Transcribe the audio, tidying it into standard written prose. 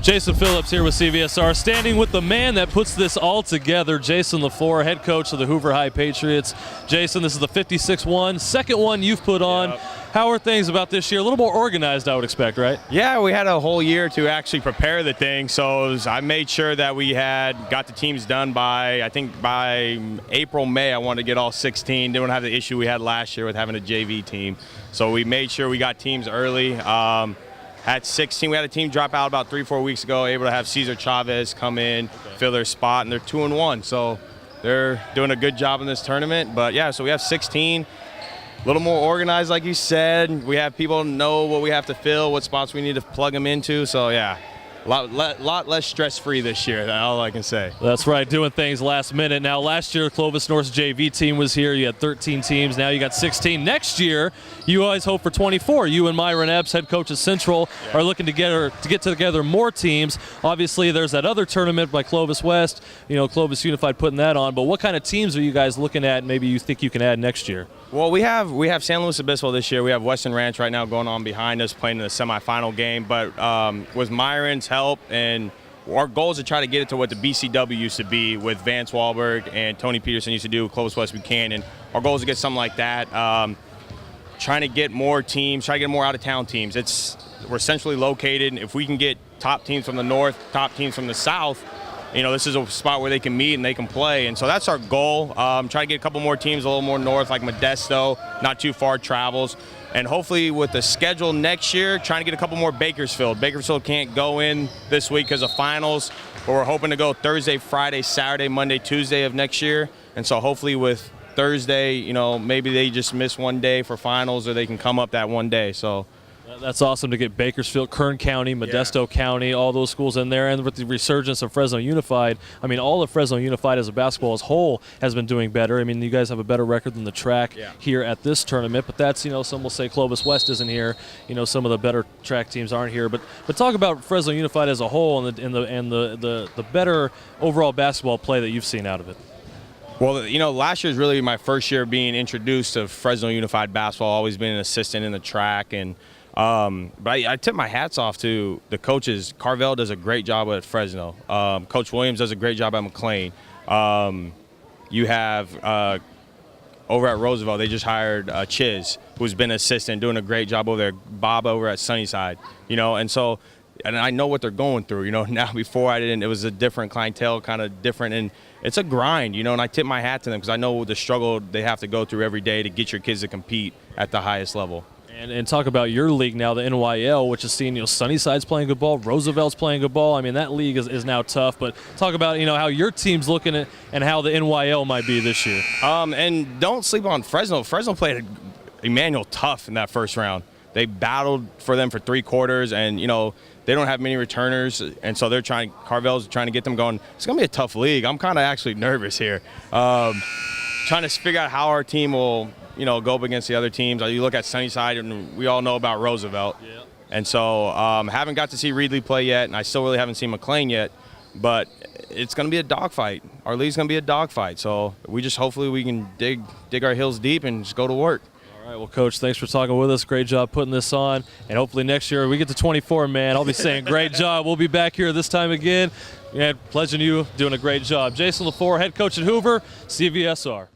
Jason Phillips here with CVSR, standing with the man that puts this all together, Jason Le Fore, head coach of the Hoover High Patriots. Jason, this is the 56-1, second one you've put on. Yep. How are things about this year? A little more organized, I would expect, right? Yeah, we had a whole year to actually prepare the thing, so I made sure that we got the teams done by, I think by April, May, I wanted to get all 16. Didn't have the issue we had last year with having a JV team. So we made sure we got teams early. At 16, we had a team drop out about 3-4 weeks ago, able to have Cesar Chavez come in, fill their spot, and they're 2-1. So they're doing a good job in this tournament. But yeah, so we have 16, a little more organized, like you said. We have people know what we have to fill, what spots we need to plug them into. So yeah, a lot less stress-free this year. That's all I can say. That's right, doing things last minute. Now, last year, Clovis North's JV team was here. You had 13 teams. Now you got 16. Next year, you always hope for 24. You and Myron Epps, head coach of Central, are looking to get together more teams. Obviously, there's that other tournament by Clovis West. You know, Clovis Unified putting that on. But what kind of teams are you guys looking at? Maybe you think you can add next year? Well, we have San Luis Obispo this year. We have Western Ranch right now going on behind us, playing in the semifinal game. But with Myron's help, and our goal is to try to get it to what the BCW used to be with Vance Wahlberg and Tony Peterson used to do with Clovis West Buchanan. Our goal is to get something like that. Trying to get more teams, try to get more out-of-town teams. We're centrally located. If we can get top teams from the north, top teams from the south, you know, this is a spot where they can meet and they can play. And so that's our goal. Try to get a couple more teams a little more north, like Modesto, not too far travels. And hopefully with the schedule next year, trying to get a couple more Bakersfield. Bakersfield can't go in this week because of finals, but we're hoping to go Thursday, Friday, Saturday, Monday, Tuesday of next year. And so hopefully with Thursday, you know, maybe they just miss one day for finals or they can come up that one day. So that's awesome to get Bakersfield, Kern County, Modesto County, all those schools in there. And with the resurgence of Fresno Unified, I mean, all of Fresno Unified as a basketball as whole has been doing better. I mean, you guys have a better record than the track here at this tournament. But that's, you know, some will say Clovis West isn't here. You know, some of the better track teams aren't here. But talk about Fresno Unified as a whole and the better overall basketball play that you've seen out of it. Well, you know, last year is really my first year being introduced to Fresno Unified basketball. Always been an assistant in the track, and but I tip my hats off to the coaches. Carvel does a great job at Fresno. Coach Williams does a great job at McLean. You have over at Roosevelt, they just hired Chiz, who's been an assistant, doing a great job over there. Bob over at Sunnyside, you know, and so. And I know what they're going through, you know. Now, before I didn't, it was a different clientele, kind of different, and it's a grind, you know. And I tip my hat to them because I know the struggle they have to go through every day to get your kids to compete at the highest level. And talk about your league now, the NYL, which is seeing, you know, Sunnyside's playing good ball, Roosevelt's playing good ball. I mean, that league is now tough. But talk about, you know, how your team's looking at and how the NYL might be this year. And don't sleep on Fresno. Fresno played Emmanuel tough in that first round. They battled for them for 3 quarters, and, you know, they don't have many returners, and so Carvel's trying to get them going. It's going to be a tough league. I'm kind of actually nervous here. Trying to figure out how our team will, you know, go up against the other teams. You look at Sunnyside, and we all know about Roosevelt. Yeah. And so haven't got to see Reedley play yet, and I still really haven't seen McLean yet. But it's going to be a dogfight. Our league's going to be a dogfight. So hopefully we can dig our heels deep and just go to work. All right, well, Coach, thanks for talking with us. Great job putting this on. And hopefully next year we get to 24, man. I'll be saying great job. We'll be back here this time again. And pledging you doing a great job. Jason Le Fore, head coach at Hoover, CVSR.